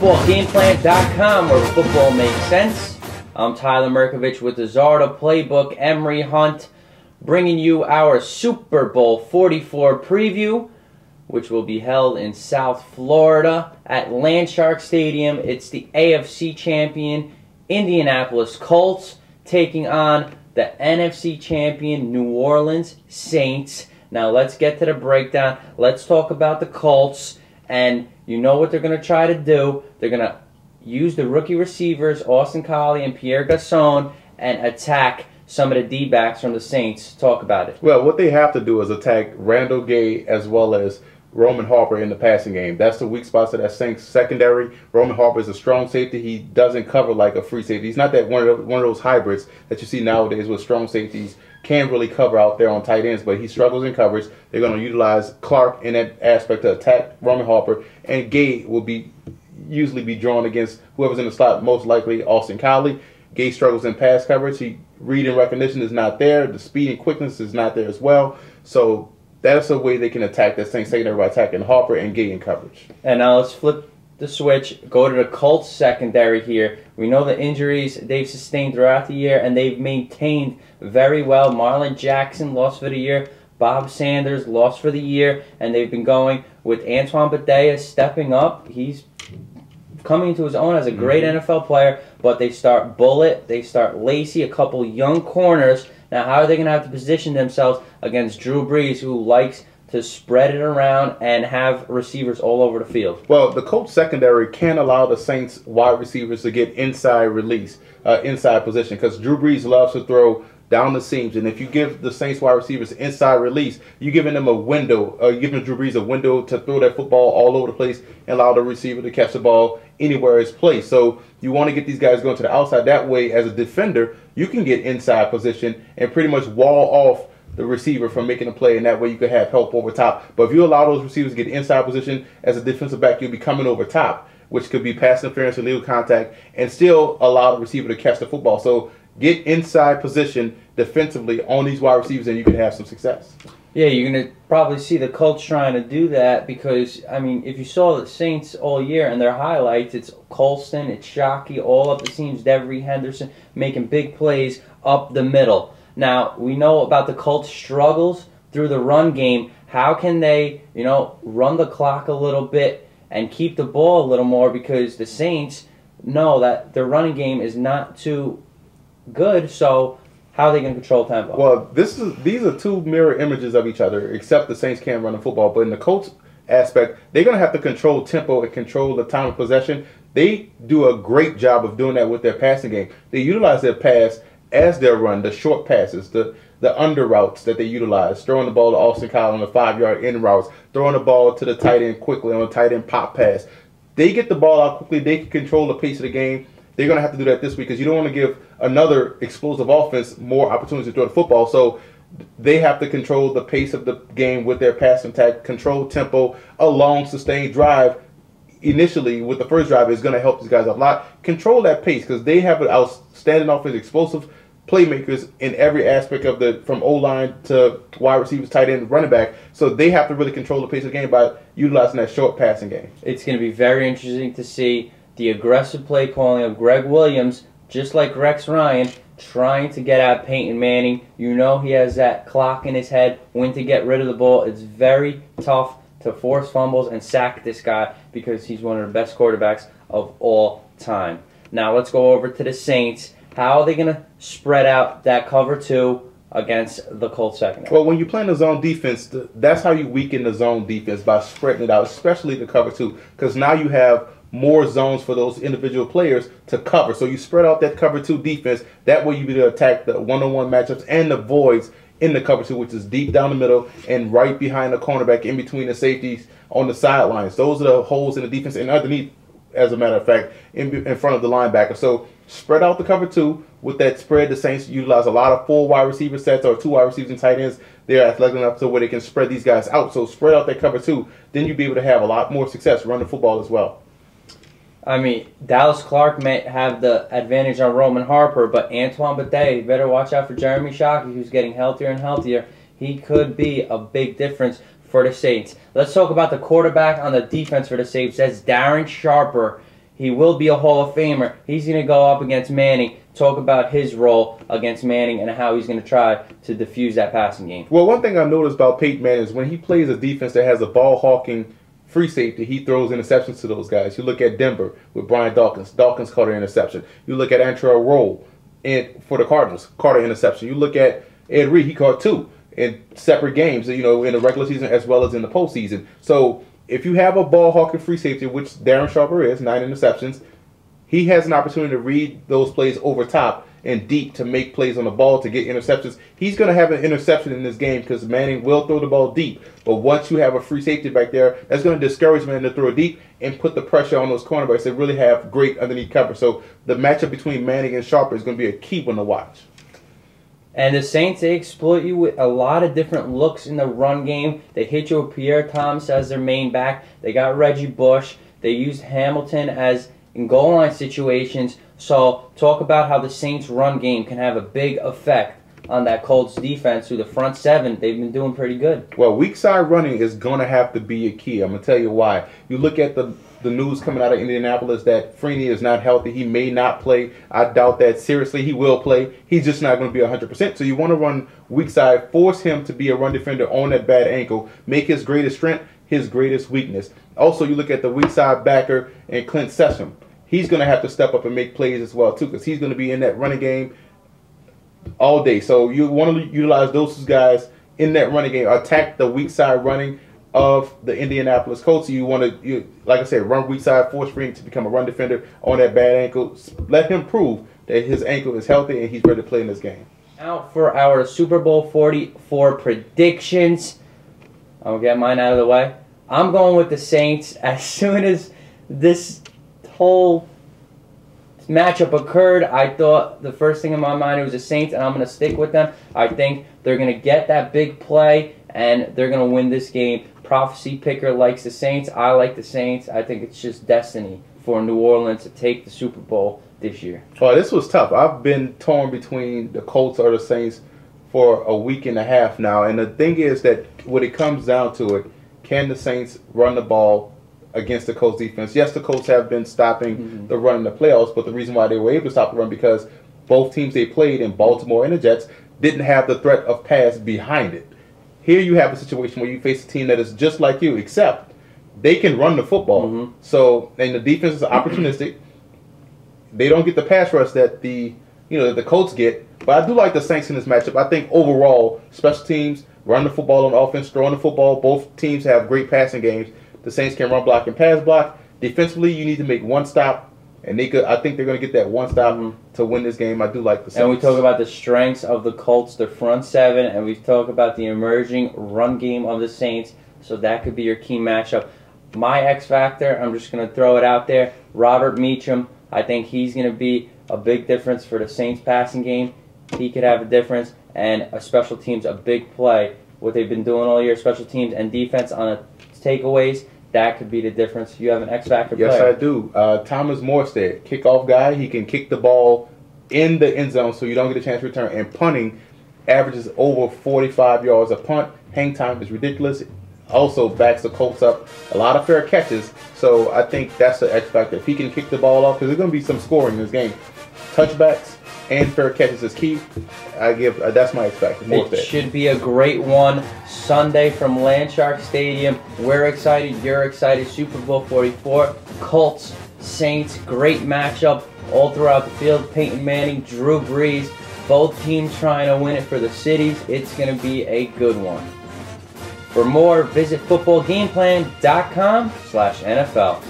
footballgameplan.com, where football makes sense. I'm Tyler Merkovich with the Zarda Playbook, Emery Hunt, bringing you our Super Bowl 44 preview, which will be held in South Florida at Landshark Stadium. It's the AFC champion Indianapolis Colts taking on the NFC champion New Orleans Saints. Now let's get to the breakdown. Let's talk about the Colts. And you know what they're going to try to do. They're going to use the rookie receivers, Austin Collie and Pierre Garçon, and attack some of the D-backs from the Saints. Talk about it. Well, what they have to do is attack Randall Gay as well as Roman Harper in the passing game. That's the weak spots of that Saints secondary. Roman Harper is a strong safety. He doesn't cover like a free safety. He's not that one of those hybrids that you see nowadays with strong safeties. Can't really cover out there on tight ends, but he struggles in coverage. They're going to utilize Clark in that aspect to attack Roman Harper, and Gay will usually be drawn against whoever's in the slot, most likely Austin Collie. Gay struggles in pass coverage. Reading recognition is not there. The speed and quickness is not there as well. So that's a way they can attack that Saints secondary by attacking Harper and Gay in coverage. And now let's flip the switch, go to the Colts secondary here. We know the injuries they've sustained throughout the year, and they've maintained very well. Marlon Jackson lost for the year. Bob Sanders lost for the year, and they've been going with Antoine Bethea stepping up. He's coming into his own as a great NFL player, but they start Bullitt, they start Lacey, a couple young corners. Now, how are they going to have to position themselves against Drew Brees, who likes to spread it around and have receivers all over the field? Well, the Colts secondary can allow the Saints wide receivers to get inside release, inside position, because Drew Brees loves to throw down the seams, and if you give the Saints wide receivers inside release, you're giving them a window, you're giving Drew Brees a window to throw that football all over the place and allow the receiver to catch the ball anywhere it's placed. So you want to get these guys going to the outside. That way, as a defender, you can get inside position and pretty much wall off the receiver from making a play, and that way you could have help over top. But if you allow those receivers to get inside position as a defensive back, you'll be coming over top, which could be pass interference, illegal contact, and still allow the receiver to catch the football. So get inside position defensively on these wide receivers, and you can have some success. Yeah, you're going to probably see the Colts trying to do that because, I mean, if you saw the Saints all year and their highlights, it's Colston, it's Shockey, all up the seams, Devery Henderson making big plays up the middle. Now, we know about the Colts' struggles through the run game. How can they, run the clock a little bit and keep the ball a little more, because the Saints know that their running game is not too good, so how are they going to control tempo? Well, these are two mirror images of each other, except the Saints can't run the football. But in the Colts aspect, they're going to have to control tempo and control the time of possession. They do a great job of doing that with their passing game. They utilize their pass as their run, the short passes, the under routes that they utilize, throwing the ball to Austin Collie on the 5-yard in routes, throwing the ball to the tight end quickly on a tight end pop pass. They get the ball out quickly. They can control the pace of the game. They're going to have to do that this week because you don't want to give another explosive offense more opportunities to throw the football. So they have to control the pace of the game with their passing attack, control tempo. A long, sustained drive initially with the first drive is going to help these guys a lot. Control that pace because they have an outstanding offense, explosive playmakers in every aspect of from O-line to wide receivers, tight end, running back. So they have to really control the pace of the game by utilizing that short passing game. It's going to be very interesting to see the aggressive play calling of Greg Williams, just like Rex Ryan, trying to get at Peyton Manning. You know he has that clock in his head when to get rid of the ball. It's very tough to force fumbles and sack this guy because he's one of the best quarterbacks of all time. Now let's go over to the Saints. How are they going to spread out that cover 2 against the Colts secondary? Well, when you're playing the zone defense, that's how you weaken the zone defense, by spreading it out, especially the cover 2, because now you have more zones for those individual players to cover. So you spread out that cover 2 defense. That way you be able to attack the one-on-one matchups and the voids in the cover 2, which is deep down the middle and right behind the cornerback, in between the safeties on the sidelines. Those are the holes in the defense, and underneath, as a matter of fact, in front of the linebacker. So spread out the cover 2. With that spread, the Saints utilize a lot of 4 wide receiver sets or 2 wide receivers and tight ends. They're athletic enough to where they can spread these guys out. So spread out that cover 2. Then you'll be able to have a lot more success running the football as well. I mean, Dallas Clark may have the advantage on Roman Harper, but Antoine Bethea, you better watch out for Jeremy Shockey, who's getting healthier and healthier. He could be a big difference for the Saints. Let's talk about the quarterback on the defense for the Saints. That's Darren Sharper. He will be a Hall of Famer. He's going to go up against Manning, talk about his role against Manning and how he's going to try to diffuse that passing game. Well, one thing I noticed about Peyton Manning is when he plays a defense that has a ball-hawking free safety, he throws interceptions to those guys. You look at Denver with Brian Dawkins. Dawkins caught an interception. You look at Antrell Roll for the Cardinals, caught an interception. You look at Ed Reed, he caught 2 in separate games, in the regular season as well as in the postseason. So if you have a ball-hawking free safety, which Darren Sharper is, 9 interceptions, he has an opportunity to read those plays over top and deep to make plays on the ball to get interceptions. He's going to have an interception in this game because Manning will throw the ball deep. But once you have a free safety back there, that's going to discourage Manning to throw it deep and put the pressure on those cornerbacks that really have great underneath cover. So the matchup between Manning and Sharper is going to be a key one to watch. And the Saints, they exploit you with a lot of different looks in the run game. They hit you with Pierre Thomas as their main back. They got Reggie Bush. They used Hamilton as in goal line situations. So talk about how the Saints' run game can have a big effect on that Colts defense through the front 7. They've been doing pretty good. Well, weak side running is going to have to be a key. I'm going to tell you why. You look at the news coming out of Indianapolis that Freeney is not healthy. He may not play. I doubt that seriously. He will play. He's just not going to be 100%. So you want to run weak side, force him to be a run defender on that bad ankle, make his greatest strength his greatest weakness. Also, you look at the weak side backer and Clint Sessom. He's going to have to step up and make plays as well, too, because he's going to be in that running game all day. So you want to utilize those guys in that running game, attack the weak side running of the Indianapolis Colts. You want to, like I said, run weak side, force Freeney to become a run defender on that bad ankle. Let him prove that his ankle is healthy and he's ready to play in this game. Now for our Super Bowl 44 predictions. I'll get mine out of the way. I'm going with the Saints. As soon as this whole matchup occurred, I thought the first thing in my mind was the Saints, and I'm going to stick with them. I think they're going to get that big play, and they're going to win this game. Prophecy Picker likes the Saints. I like the Saints. I think it's just destiny for New Orleans to take the Super Bowl this year. Oh, this was tough. I've been torn between the Colts or the Saints for a week and a half now, and the thing is that when it comes down to it, can the Saints run the ball against the Colts defense? Yes, the Colts have been stopping the run in the playoffs, but the reason why they were able to stop the run because both teams they played in Baltimore and the Jets didn't have the threat of pass behind it. Here you have a situation where you face a team that is just like you, except they can run the football. So, and the defense is opportunistic. They don't get the pass rush that the Colts get. But I do like the Saints in this matchup. I think overall, special teams, run the football on offense, throwing the football. Both teams have great passing games. The Saints can run block and pass block. Defensively, you need to make one stop. And I think they're going to get that one stop to win this game. I do like the Saints. And we talk about the strengths of the Colts, the front 7, and we talk about the emerging run game of the Saints. So that could be your key matchup. My X factor, I'm just going to throw it out there. Robert Meacham, I think he's going to be a big difference for the Saints passing game. He could have a difference, and a special teams, a big play. What they've been doing all year, special teams and defense on the takeaways. That could be the difference. You have an X-Factor player. Yes, I do. Thomas Morstead, kickoff guy. He can kick the ball in the end zone so you don't get a chance to return. And punting averages over 45 yards a punt. Hang time is ridiculous. Also backs the Colts up. A lot of fair catches. So I think that's the X-Factor. If he can kick the ball off, because there's going to be some scoring in this game. Touchbacks and fair catches is key. That's my X-Factor. It should be a great one. Sunday from Landshark Stadium. We're excited. You're excited. Super Bowl 44. Colts, Saints. Great matchup all throughout the field. Peyton Manning, Drew Brees. Both teams trying to win it for the cities. It's going to be a good one. For more, visit footballgameplan.com/NFL.